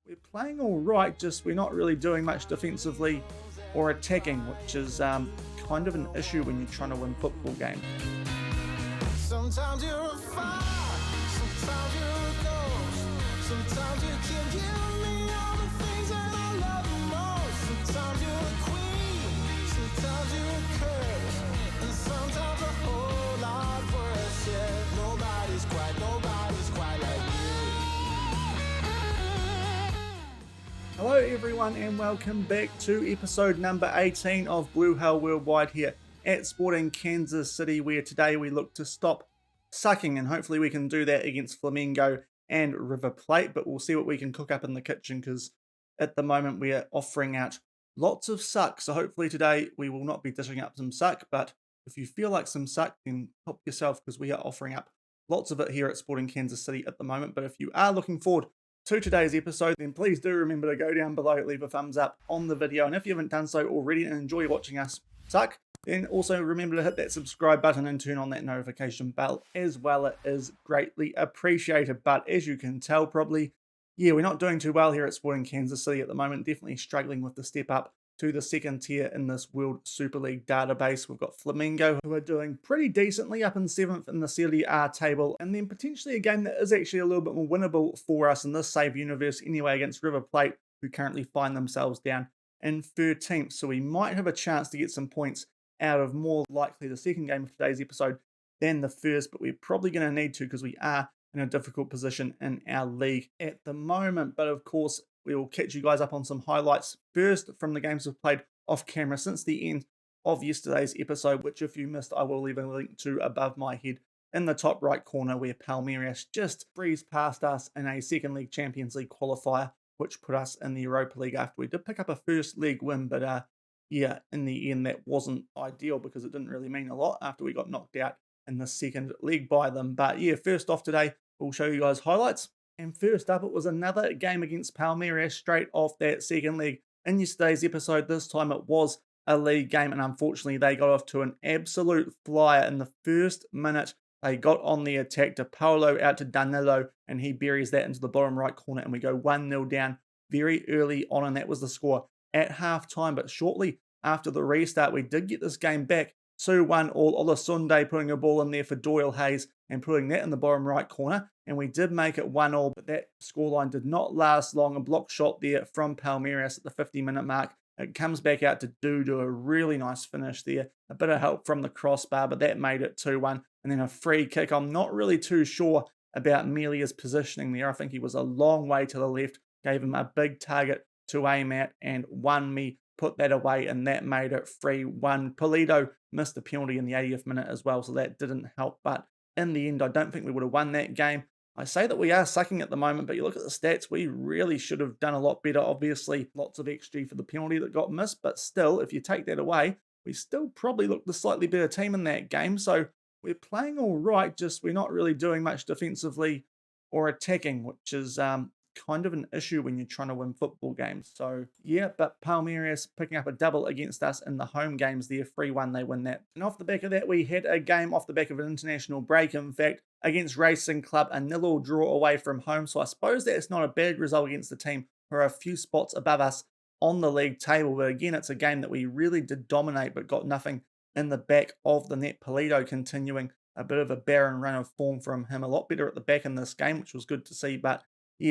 We're playing all right, just we're not really doing much defensively or attacking, which is kind of an issue when you're trying to win football games. Sometimes you're a fire, sometimes you're a ghost. Sometimes you can give me all the things that I love the most. Sometimes you're a queen, sometimes you're a curse, and sometimes a whole lot worse. Yeah, nobody's quite like you. Hello everyone and welcome back to episode number 18 of Blue Hell Worldwide here at Sporting Kansas City, where today we look to stop sucking, and hopefully we can do that against Flamengo and River Plate, but we'll see what we can cook up in the kitchen because at the moment we are offering out lots of suck. So hopefully today we will not be dishing up some suck, but if you feel like some suck, then help yourself because we are offering up lots of it here at Sporting Kansas City at the moment. But if you are looking forward to today's episode, then please do remember to go down below, leave a thumbs up on the video, and if you haven't done so already and enjoy watching us suck, then also remember to hit that subscribe button and turn on that notification bell as well. It is greatly appreciated. But as you can tell probably, we're not doing too well here at Sporting Kansas City at the moment, definitely struggling with the step up to the second tier in this World Super League database. We've got Flamengo, who are doing pretty decently up in 7th in the Serie A table, and then potentially a game that is actually a little bit more winnable for us in this save universe anyway against River Plate, who currently find themselves down in 13th. So we might have a chance to get some points out of more likely the second game of today's episode than the first, but we're probably going to need to because we are in a difficult position in our league at the moment. But of course, we will catch you guys up on some highlights first from the games we've played off camera since the end of yesterday's episode, which if you missed, I will leave a link to above my head in the top right corner, where Palmeiras just breezed past us in a second league Champions League qualifier, which put us in the Europa League after we did pick up a first league win. But in the end, that wasn't ideal because it didn't really mean a lot after we got knocked out in the second league by them. But first off today, we'll show you guys highlights. And first up, it was another game against Palmeiras straight off that second leg. In yesterday's episode, this time it was a league game, and unfortunately they got off to an absolute flyer in the first minute. They got on the attack to Paulo out to Danilo, and he buries that into the bottom right corner, and we go 1-0 down very early on, and that was the score at half-time. But shortly after the restart, we did get this game back 2-1 all. Olasunde putting a ball in there for Doyle Hayes and putting that in the bottom right corner. And we did make it 1-1, but that scoreline did not last long. A block shot there from Palmeiras at the 50-minute mark. It comes back out to do a really nice finish there. A bit of help from the crossbar, but that made it 2-1. And then a free kick. I'm not really too sure about Melia's positioning there. I think he was a long way to the left, gave him a big target to aim at, and won me. Put that away, and that made it 3-1. Polito missed a penalty in the 80th minute as well, so that didn't help. But in the end, I don't think we would have won that game. I say that we are sucking at the moment, but you look at the stats, we really should have done a lot better. Obviously, lots of XG for the penalty that got missed, but still, if you take that away, we still probably look the slightly better team in that game. So we're playing all right, just we're not really doing much defensively or attacking, which is kind of an issue when you're trying to win football games. So but Palmeiras picking up a double against us in the home games there, 3-1 they win that. And off the back of that, we had a game off the back of an international break, in fact, against Racing Club, a 0-0 draw away from home. So I suppose that's not a bad result against the team who are a few spots above us on the league table. But again, it's a game that we really did dominate but got nothing in the back of the net. Polito continuing a bit of a barren run of form from him. A lot better at the back in this game, which was good to see, but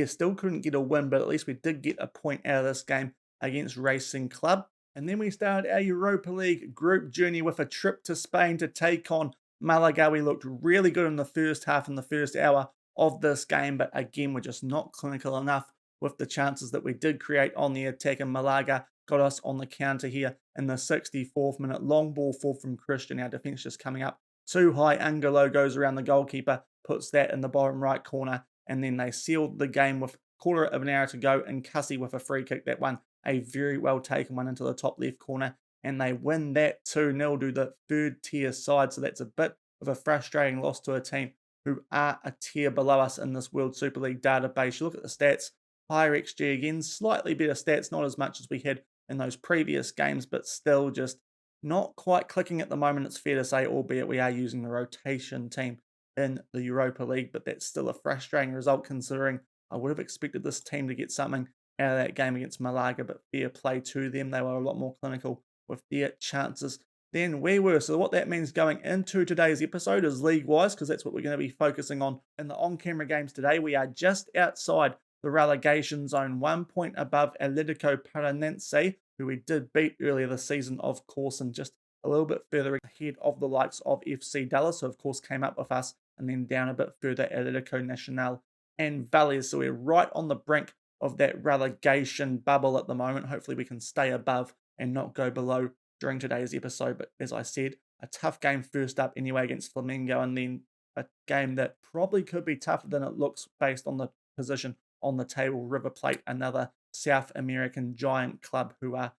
still couldn't get a win, but at least we did get a point out of this game against Racing Club. And then we started our Europa League group journey with a trip to Spain to take on Malaga. We looked really good in the first half and the first hour of this game, but again, we're just not clinical enough with the chances that we did create on the attack, and Malaga got us on the counter here in the 64th minute. Long ball fall from Christian. Our defence just coming up too high. Angelo goes around the goalkeeper, puts that in the bottom right corner, and then they sealed the game with a quarter of an hour to go, and Cussy with a free kick that won, a very well taken one into the top left corner, and they win that 2-0 to the third tier side. So that's a bit of a frustrating loss to a team who are a tier below us in this World Super League database. You look at the stats, higher XG again, slightly better stats, not as much as we had in those previous games, but still just not quite clicking at the moment, it's fair to say, albeit we are using the rotation team in the Europa League, but that's still a frustrating result considering I would have expected this team to get something out of that game against Malaga, but fair play to them. They were a lot more clinical with their chances than we were. So what that means going into today's episode is league-wise, because that's what we're going to be focusing on in the on-camera games today. We are just outside the relegation zone, 1 point above Atletico Paranaense, who we did beat earlier this season, of course, and just a little bit further ahead of the likes of FC Dallas, who of course came up with us, and then down a bit further Atletico Nacional and Valias. So we're right on the brink of that relegation bubble at the moment. Hopefully we can stay above and not go below during today's episode. But as I said, a tough game first up anyway against Flamengo, and then a game that probably could be tougher than it looks based on the position on the table. River Plate, another South American giant club who are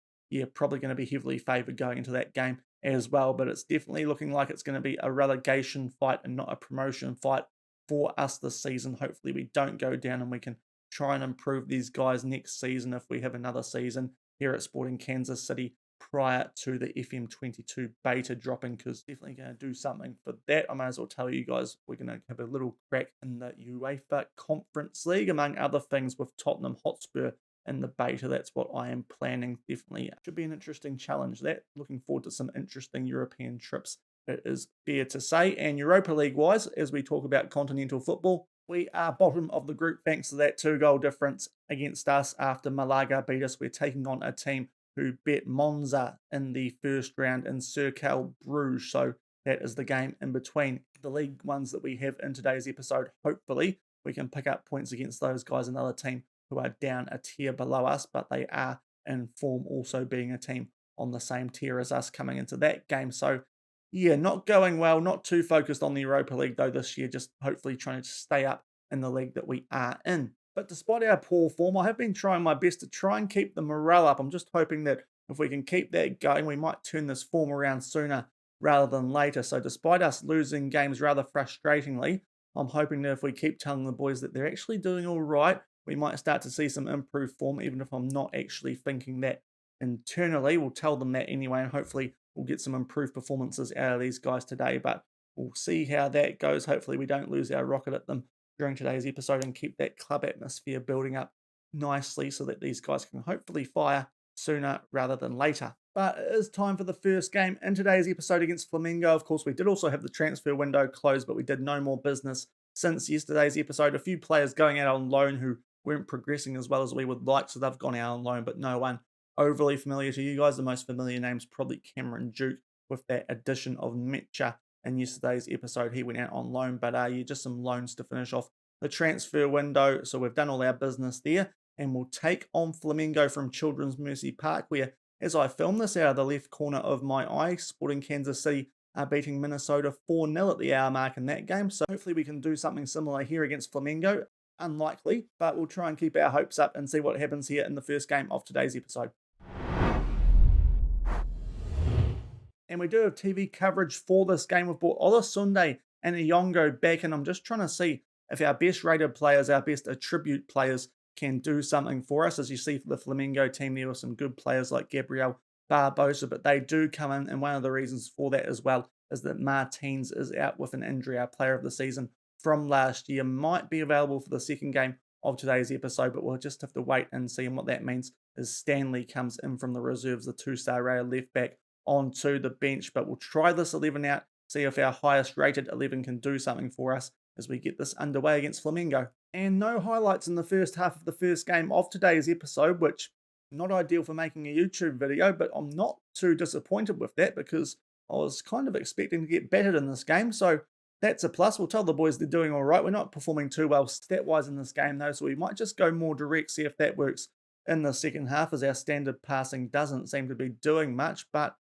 probably going to be heavily favoured going into that game as well. But it's definitely looking like it's going to be a relegation fight and not a promotion fight for us this season. Hopefully we don't go down and we can try and improve these guys next season if we have another season here at Sporting Kansas City prior to the FM22 beta dropping, because definitely going to do something for that. I might as well tell you guys we're going to have a little crack in the UEFA Conference League, among other things, with Tottenham Hotspur in the beta. That's what I am planning. Definitely should be an interesting challenge. That looking forward to some interesting European trips, it is fair to say. And Europa League wise, as we talk about continental football, we are bottom of the group thanks to that 2-goal difference against us after Malaga beat us. We're taking on a team who bet Monza in the first round in Cercle Bruges. So that is the game in between the league ones that we have in today's episode. Hopefully we can pick up points against those guys, another team who are down a tier below us, but they are in form, also being a team on the same tier as us coming into that game. So not going well, not too focused on the Europa League though this year, just hopefully trying to stay up in the league that we are in. But despite our poor form, I have been trying my best to try and keep the morale up. I'm just hoping that if we can keep that going, we might turn this form around sooner rather than later. So despite us losing games rather frustratingly, I'm hoping that if we keep telling the boys that they're actually doing all right, we might start to see some improved form, even if I'm not actually thinking that internally. We'll tell them that anyway, and hopefully we'll get some improved performances out of these guys today. But we'll see how that goes. Hopefully we don't lose our rocket at them during today's episode and keep that club atmosphere building up nicely so that these guys can hopefully fire sooner rather than later. But it is time for the first game in today's episode against Flamengo. Of course, we did also have the transfer window closed, but we did no more business since yesterday's episode. A few players going out on loan who weren't progressing as well as we would like, so they've gone out on loan, but no one overly familiar to you guys. The most familiar name's probably Cameron Duke, with that addition of Metcha in yesterday's episode. He went out on loan, but just some loans to finish off the transfer window. So we've done all our business there, and we'll take on Flamengo from Children's Mercy Park, where, as I film this out of the left corner of my eye, Sporting Kansas City are beating Minnesota 4-0 at the hour mark in that game. So hopefully we can do something similar here against Flamengo. Unlikely, but we'll try and keep our hopes up and see what happens here in the first game of today's episode. And we do have TV coverage for this game. We've brought Ola Sunday and Iyongo back, and I'm just trying to see if our best rated players, our best attribute players, can do something for us. As you see for the Flamengo team, there were some good players like Gabriel Barbosa, but they do come in, and one of the reasons for that as well is that Martins is out with an injury. Our player of the season from last year might be available for the second game of today's episode, but we'll just have to wait and see. And what that means is Stanley comes in from the reserves, the 2-star rated left back, onto the bench. But we'll try this 11 out, see if our highest rated 11 can do something for us as we get this underway against Flamengo. And no highlights in the first half of the first game of today's episode, which not ideal for making a YouTube video, but I'm not too disappointed with that because I was kind of expecting to get battered in this game. So that's a plus. We'll tell the boys they're doing all right. We're not performing too well stat-wise in this game, though, so we might just go more direct, see if that works in the second half, as our standard passing doesn't seem to be doing much. But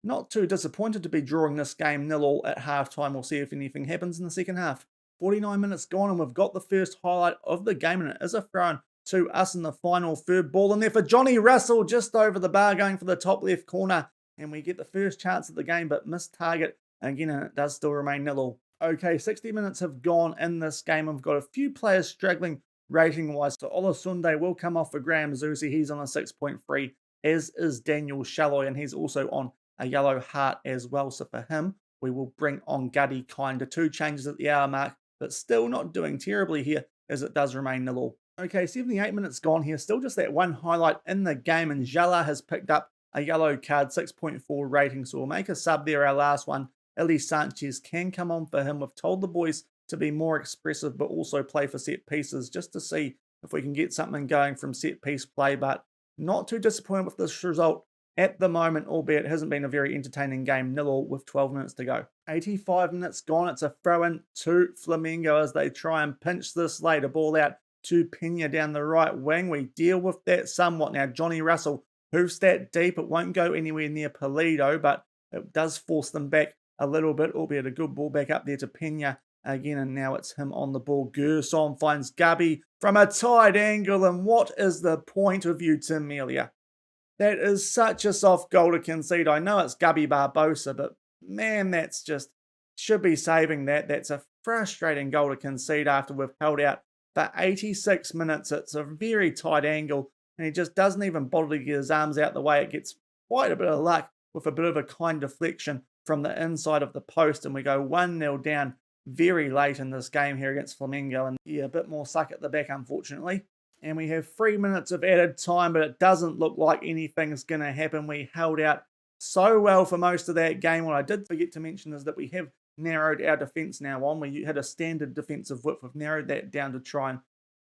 not too disappointed to be drawing this game 0-0 at halftime. We'll see if anything happens in the second half. 49 minutes gone, and we've got the first highlight of the game, and it is a throw-in to us in the final third. Ball in there for Johnny Russell, just over the bar, going for the top left corner. And we get the first chance of the game, but missed target. And again, it does still remain 0-0. Okay, 60 minutes have gone in this game. I've got a few players struggling rating-wise. So Olasunde will come off for Graham Zusi. He's on a 6.3, as is Daniel Shalloy, and he's also on a yellow heart as well. So for him, we will bring on Guddy Kinder. 2 changes at the hour mark, but still not doing terribly here, as it does remain 0-0. Okay, 78 minutes gone here. Still just that one highlight in the game, and Jala has picked up a yellow card, 6.4 rating, so we'll make a sub there, our last one. Eli Sanchez can come on for him. We've told the boys to be more expressive, but also play for set pieces, just to see if we can get something going from set piece play, but not too disappointed with this result at the moment, albeit it hasn't been a very entertaining game, 0-0 with 12 minutes to go. 85 minutes gone. It's a throw-in to Flamengo as they try and pinch this later. Ball out to Pena down the right wing. We deal with that somewhat. Now, Johnny Russell hoofs that deep. It won't go anywhere near Pulido, but it does force them back a little bit, albeit a good ball back up there to Pena again, and now it's him on the ball. Gerson finds Gubby from a tight angle, and what is the point of you, Tim Melia? That is such a soft goal to concede. I know it's Gubby Barbosa, but man, that's just, should be saving that. That's a frustrating goal to concede after we've held out for 86 minutes. It's a very tight angle, and he just doesn't even bother to get his arms out the way. It gets quite a bit of luck with a bit of a kind deflection from the inside of the post, and we go 1-0 down very late in this game here against Flamengo, and yeah, a bit more suck at the back, unfortunately. And we have 3 minutes of added time, but it doesn't look like anything's going to happen. We held out so well for most of that game. What I did forget to mention is that we have narrowed our defence now on. We had a standard defensive width. We've narrowed that down to try and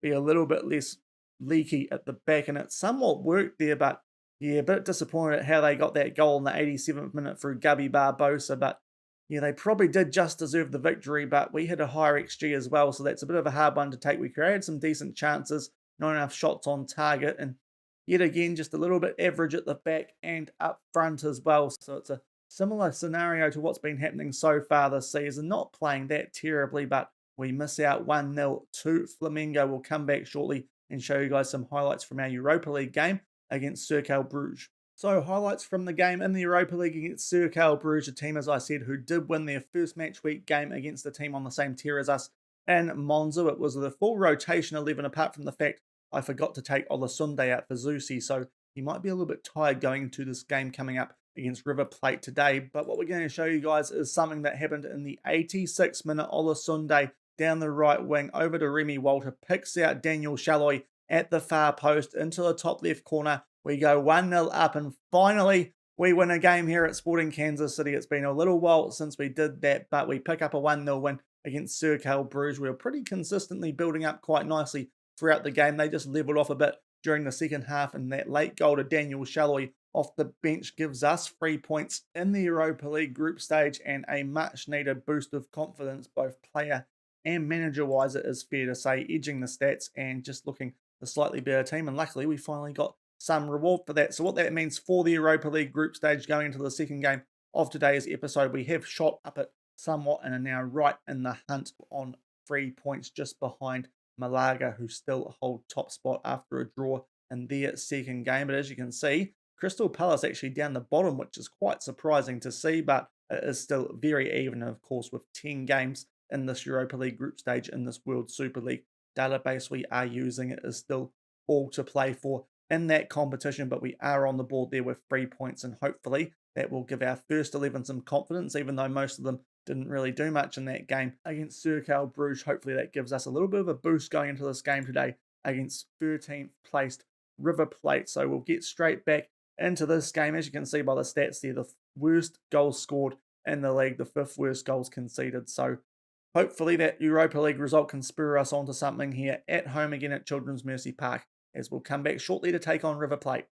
be a little bit less leaky at the back, and it somewhat worked there, but yeah, a bit disappointed at how they got that goal in the 87th minute through Gubby Barbosa, but yeah, they probably did just deserve the victory, but we had a higher XG as well, so that's a bit of a hard one to take. We created some decent chances, not enough shots on target, and yet again, just a little bit average at the back and up front as well. So it's a similar scenario to what's been happening so far this season. Not playing that terribly, but we miss out 1-0 to Flamengo. We'll come back shortly and show you guys some highlights from our Europa League game against Cercle Bruges. So highlights from the game in the Europa League against Cercle Bruges, a team, as I said, who did win their first match week game against a team on the same tier as us in Monza. It was the full rotation 11, apart from the fact I forgot to take Olasunde out for Zusi, so he might be a little bit tired going into this game coming up against River Plate today. But what we're going to show you guys is something that happened in the 86th minute. Olasunde down the right wing over to Remy Walter, picks out Daniel Chaloy at the far post into the top left corner. We go 1-0 up, and finally we win a game here at Sporting Kansas City. It's been a little while since we did that, but we pick up a 1-0 win against Cercle Bruges. We were pretty consistently building up quite nicely throughout the game. They just leveled off a bit during the second half, and that late goal to Daniel Chaloy off the bench gives us 3 points in the Europa League group stage and a much needed boost of confidence, both player and manager wise, it is fair to say, edging the stats and just looking the slightly better team. And luckily we finally got some reward for that. So what that means for the Europa League group stage going into the second game of today's episode, we have shot up it somewhat and are now right in the hunt on 3 points, just behind Malaga, who still hold top spot after a draw in their second game. But as you can see, Crystal Palace actually down the bottom, which is quite surprising to see, but it is still very even. And of course, with 10 games in this Europa League group stage in this World Super League database we are using, it is still all to play for in that competition, but we are on the board there with 3 points, and hopefully that will give our first 11 some confidence, even though most of them didn't really do much in that game against Cercle Bruges. Hopefully that gives us a little bit of a boost going into this game today against 13th placed River Plate. So we'll get straight back into this game. As you can see by the stats there, the worst goals scored in the league, the 5th worst goals conceded. So hopefully that Europa League result can spur us onto something here at home again at Children's Mercy Park, as we'll come back shortly to take on River Plate.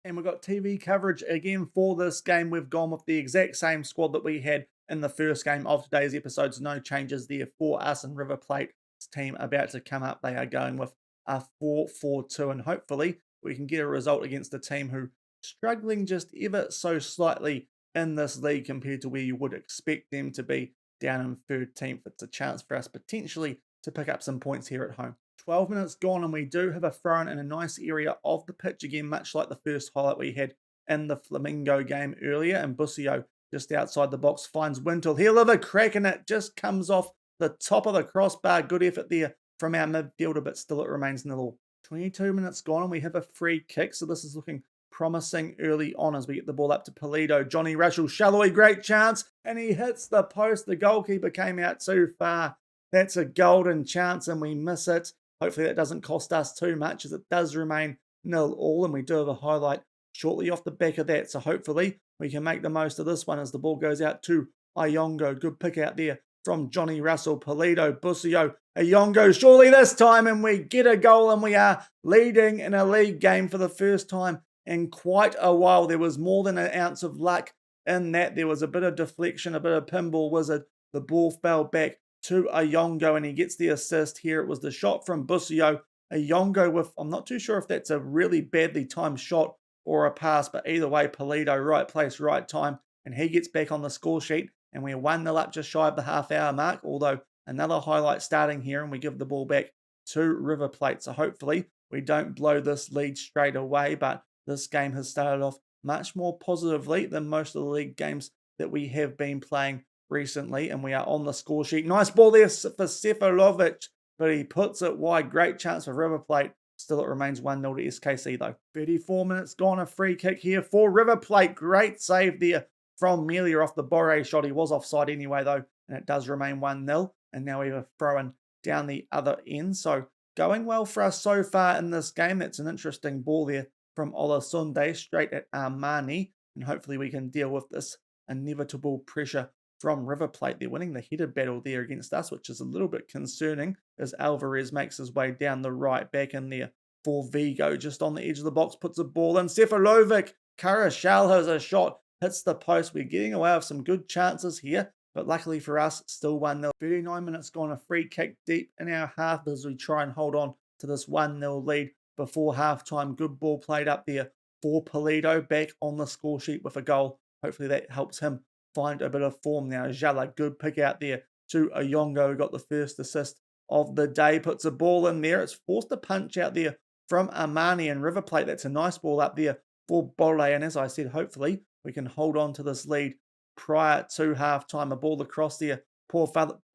And we've got TV coverage again for this game. We've gone with the exact same squad that we had in the first game of today's episodes. No changes there for us and River Plate's team about to come up. They are going with a 4-4-2, and hopefully we can get a result against a team who struggling just ever so slightly in this league compared to where you would expect them to be down in 13th. It's a chance for us potentially to pick up some points here at home. 12 minutes gone, and we do have a throw-in in a nice area of the pitch again, much like the first highlight we had in the Flamengo game earlier. And Busio just outside the box finds Wintle. He'll have a crack, and it just comes off the top of the crossbar. Good effort there from our midfielder, but still it remains 0-0. 22 minutes gone, and we have a free kick, so this is looking promising early on as we get the ball up to Pulido. Johnny Russell, Chaloy, great chance, and he hits the post. The goalkeeper came out too far. That's a golden chance and we miss it. Hopefully that doesn't cost us too much as it does remain 0-0, and we do have a highlight shortly off the back of that. So hopefully we can make the most of this one as the ball goes out to Iongo. Good pick out there from Johnny Russell, Polito, Busio, Iongo surely this time, and we get a goal and we are leading in a league game for the first time in quite a while. There was more than an ounce of luck in that. There was a bit of deflection, a bit of pinball wizard. The ball fell back to Iongo and he gets the assist here. It was the shot from Busio. Iongo with, I'm not too sure if that's a really badly timed shot or a pass, but either way, Polito, right place, right time, and he gets back on the score sheet, and we're 1-0 up just shy of the half-hour mark, although another highlight starting here, and we give the ball back to River Plate. So hopefully we don't blow this lead straight away, but this game has started off much more positively than most of the league games that we have been playing recently, and we are on the score sheet. Nice ball there for Seferovic, but he puts it wide. Great chance for River Plate. Still, it remains 1-0 to SKC though. 34 minutes gone, a free kick here for River Plate. Great save there from Melia off the Boré shot. He was offside anyway though, and it does remain 1-0. And now we have a throw-in down the other end. So going well for us so far in this game. That's an interesting ball there from Olasunde straight at Armani. And hopefully we can deal with this inevitable pressure from River Plate. They're winning the headed battle there against us, which is a little bit concerning as Alvarez makes his way down the right back in there for Vigo. Just on the edge of the box, puts a ball in. Seferovic, Carashal has a shot, hits the post. We're getting away with some good chances here, but luckily for us, still 1-0. 39 minutes gone, a free kick deep in our half as we try and hold on to this 1-0 lead before halftime. Good ball played up there for Polito, back on the score sheet with a goal. Hopefully that helps him find a bit of form now. Jala, good pick out there to Iongo, who got the first assist of the day. Puts a ball in there. It's forced a punch out there from Armani and River Plate. That's a nice ball up there for Boré. And as I said, hopefully we can hold on to this lead prior to halftime. A ball across there. Poor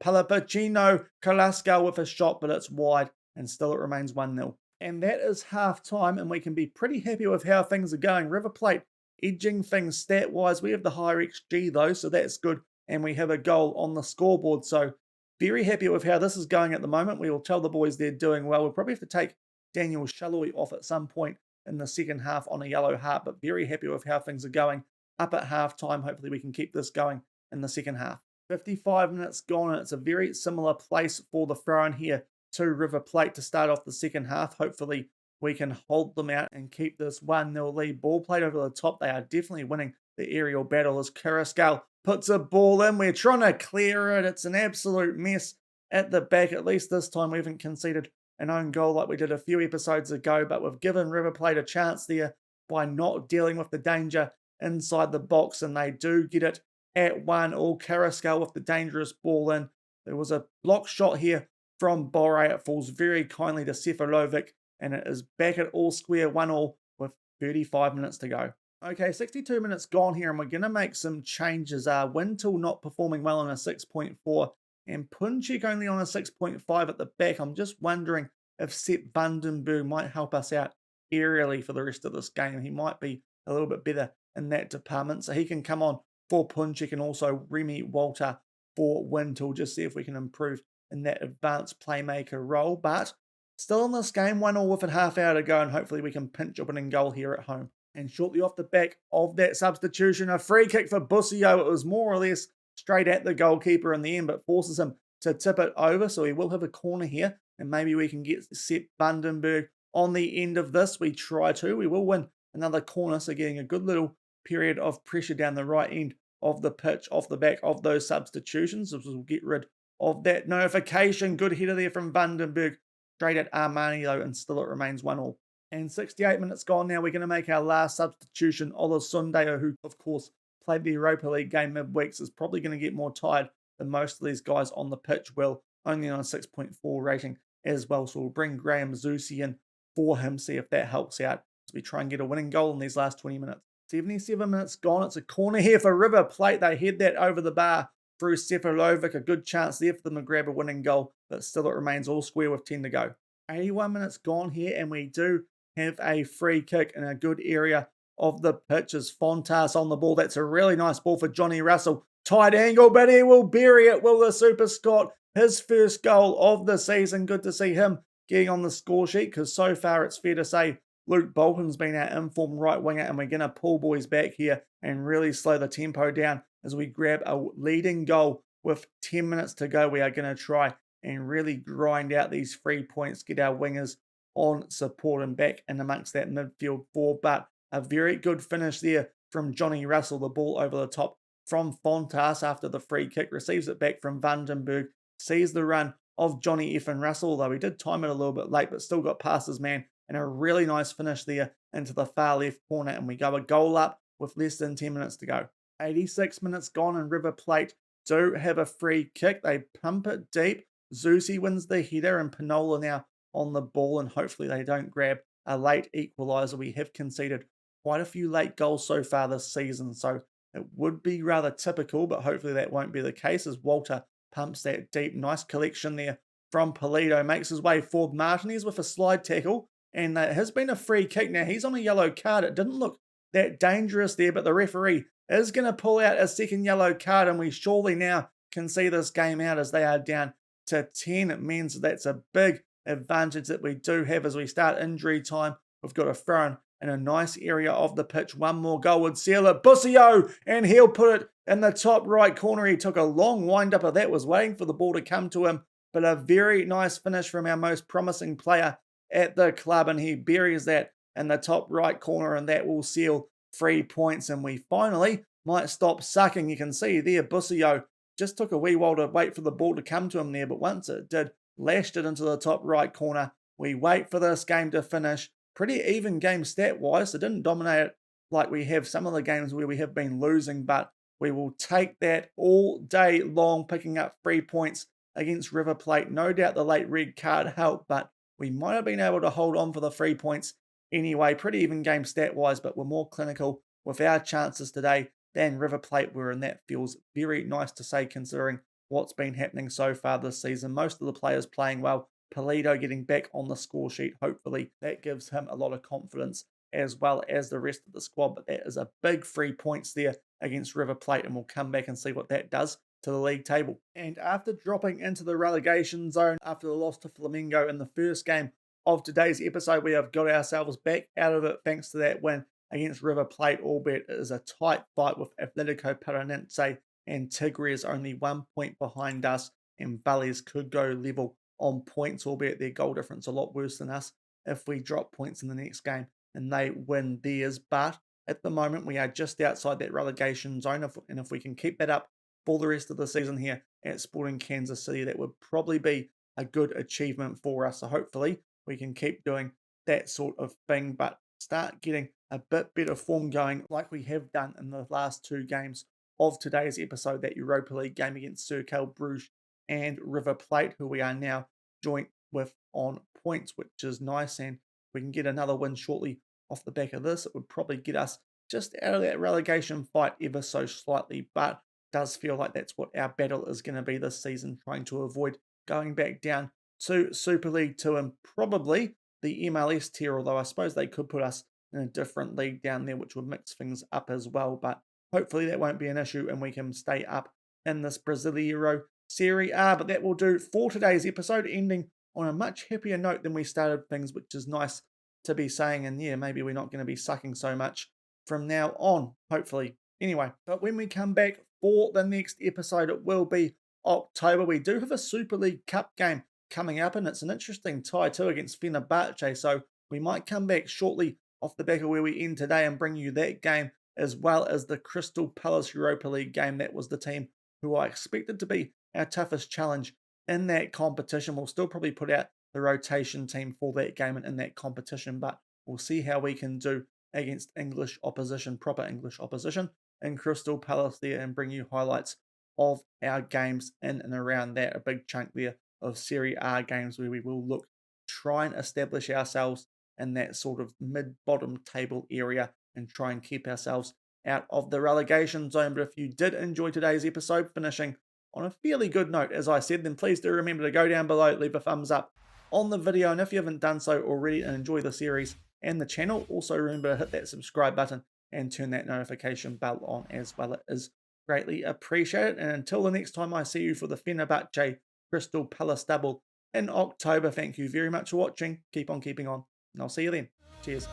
Palapacino, Carrasco with a shot, but it's wide, and still it remains 1-0. And that is halftime, and we can be pretty happy with how things are going. River Plate edging things stat-wise. We have the higher XG though, so that's good. And we have a goal on the scoreboard. So very happy with how this is going at the moment. We will tell the boys they're doing well. We'll probably have to take Daniel Shalloy off at some point in the second half on a yellow heart, but very happy with how things are going up at halftime. Hopefully we can keep this going in the second half. 55 minutes gone, and it's a very similar place for the throw-in here to River Plate to start off the second half. Hopefully we can hold them out and keep this 1-0 lead. Ball played over the top. They are definitely winning the aerial battle as Carrascal puts a ball in. We're trying to clear it. It's an absolute mess at the back. At least this time we haven't conceded an own goal like we did a few episodes ago, but we've given River Plate a chance there by not dealing with the danger inside the box, and they do get it at 1-1. Carrascal with the dangerous ball in. There was a block shot here from Boré. It falls very kindly to Seferovic, and it is back at all square 1-1 with 35 minutes to go. Okay, 62 minutes gone here, and we're going to make some changes. Wintle not performing well on a 6.4, and Punchik only on a 6.5 at the back. I'm just wondering if Sepp Vandenberg might help us out aerially for the rest of this game. He might be a little bit better in that department, so he can come on for Punchik and also Remy Walter for Wintle. Just see if we can improve in that advanced playmaker role, but still in this game, 1-1 with a half hour to go, and hopefully we can pinch a winning goal here at home. And shortly off the back of that substitution, a free kick for Busio. It was more or less straight at the goalkeeper in the end, but forces him to tip it over, so he will have a corner here, and maybe we can get Sepp Vandenberg on the end of this. We try to. We will win another corner, so getting a good little period of pressure down the right end of the pitch off the back of those substitutions. So we'll get rid of that notification. Good header there from Vandenberg straight at Armani though, and still it remains 1-1. And 68 minutes gone now. We're going to make our last substitution. Olasunde, who of course played the Europa League game midweeks, is probably going to get more tired than most of these guys on the pitch will, only on a 6.4 rating as well. So we'll bring Graham Zusi in for him, see if that helps out as we try and get a winning goal in these last 20 minutes. 77 minutes gone. It's a corner here for River Plate. They head that over the bar through Seferovic. A good chance there for them to grab a winning goal, but still it remains all square with 10 to go. 81 minutes gone here, and we do have a free kick in a good area of the pitch as Fontas on the ball. That's a really nice ball for Johnny Russell. Tight angle, but he will bury it, will the Super Scot? his first goal of the season. Good to see him getting on the score sheet, because so far it's fair to say Luke Bolton's been our informed right winger, and we're going to pull boys back here and really slow the tempo down as we grab a leading goal with 10 minutes to go. We are going to try and really grind out these 3 points, get our wingers on support and back in amongst that midfield four. But a very good finish there from Johnny Russell. The ball over the top from Fontas after the free kick, receives it back from Vandenberg, sees the run of Johnny F. and Russell, though he did time it a little bit late, but still got past his man, and a really nice finish there into the far left corner, and we go a goal up with less than 10 minutes to go. 86 minutes gone, and River Plate do have a free kick. They pump it deep. Zusi wins the header, and Pinola now on the ball, and hopefully they don't grab a late equaliser. We have conceded quite a few late goals so far this season, so it would be rather typical, but hopefully that won't be the case as Walter pumps that deep. Nice collection there from Polito. Makes his way forward. Martinez with a slide tackle, and there has been a free kick. Now he's on a yellow card. It didn't look that dangerous there, but the referee is going to pull out a second yellow card, and we surely now can see this game out as they are down to 10. It means that's a big advantage that we do have as we start injury time. We've got a throw in a nice area of the pitch. One more goal would seal it. Busio, and he'll put it in the top right corner. He took a long wind up of that, was waiting for the ball to come to him, but a very nice finish from our most promising player at the club, and he buries that in the top right corner, and that will seal 3 points, and we finally might stop sucking. You can see there, Busio just took a wee while to wait for the ball to come to him there, but once it did, lashed it into the top right corner. We wait for this game to finish. Pretty even game stat-wise, so didn't dominate it like we have some of the games where we have been losing, but we will take that all day long, picking up 3 points against River Plate. No doubt the late red card helped, but we might have been able to hold on for the 3 points anyway. Pretty even game stat-wise, but we're more clinical with our chances today than River Plate were, and that feels very nice to say considering what's been happening so far this season. Most of the players playing well. Polito getting back on the score sheet. Hopefully that gives him a lot of confidence as well as the rest of the squad. But that is a big 3 points there against River Plate, and we'll come back and see what that does to the league table. And after dropping into the relegation zone after the loss to Flamengo in the first game of today's episode, we have got ourselves back out of it thanks to that win against River Plate, albeit it is a tight fight with Atletico Paranaense and Tigres only 1 point behind us, and Valles could go level on points, albeit their goal difference a lot worse than us if we drop points in the next game and they win theirs. But at the moment, we are just outside that relegation zone, and if we can keep that up for the rest of the season here at Sporting Kansas City, that would probably be a good achievement for us. So hopefully we can keep doing that sort of thing, but start getting a bit better form going like we have done in the last 2 games of today's episode, that Europa League game against Cercle Bruges and River Plate, who we are now joint with on points, which is nice, and we can get another win shortly off the back of this. It would probably get us just out of that relegation fight ever so slightly, but it does feel like that's what our battle is going to be this season, trying to avoid going back down to Super League 2 and probably the MLS tier, although I suppose they could put us in a different league down there, which would mix things up as well, but hopefully that won't be an issue and we can stay up in this Brasileiro Serie A. But that will do for today's episode, ending on a much happier note than we started things, which is nice to be saying. And yeah, maybe we're not going to be sucking so much from now on, hopefully. Anyway, but when we come back for the next episode, it will be October. We do have a Super League Cup game coming up, and it's an interesting tie too against Fenerbahce. So we might come back shortly off the back of where we end today and bring you that game, as well as the Crystal Palace Europa League game. That was the team who I expected to be our toughest challenge in that competition. We'll still probably put out the rotation team for that game and in that competition, but we'll see how we can do against English opposition, proper English opposition in Crystal Palace there, and bring you highlights of our games in and around that. A big chunk there of Serie A games where we will look, try and establish ourselves in that sort of mid-bottom table area and try and keep ourselves out of the relegation zone. But if you did enjoy today's episode, finishing on a fairly good note, as I said, then please do remember to go down below, leave a thumbs up on the video, and if you haven't done so already and enjoy the series and the channel, also remember to hit that subscribe button and turn that notification bell on as well. It is greatly appreciated. And until the next time I see you for the Fenerbahce Crystal Palace double in October. Thank you very much for watching. Keep on keeping on, and I'll see you then. Cheers.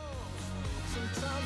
Sometimes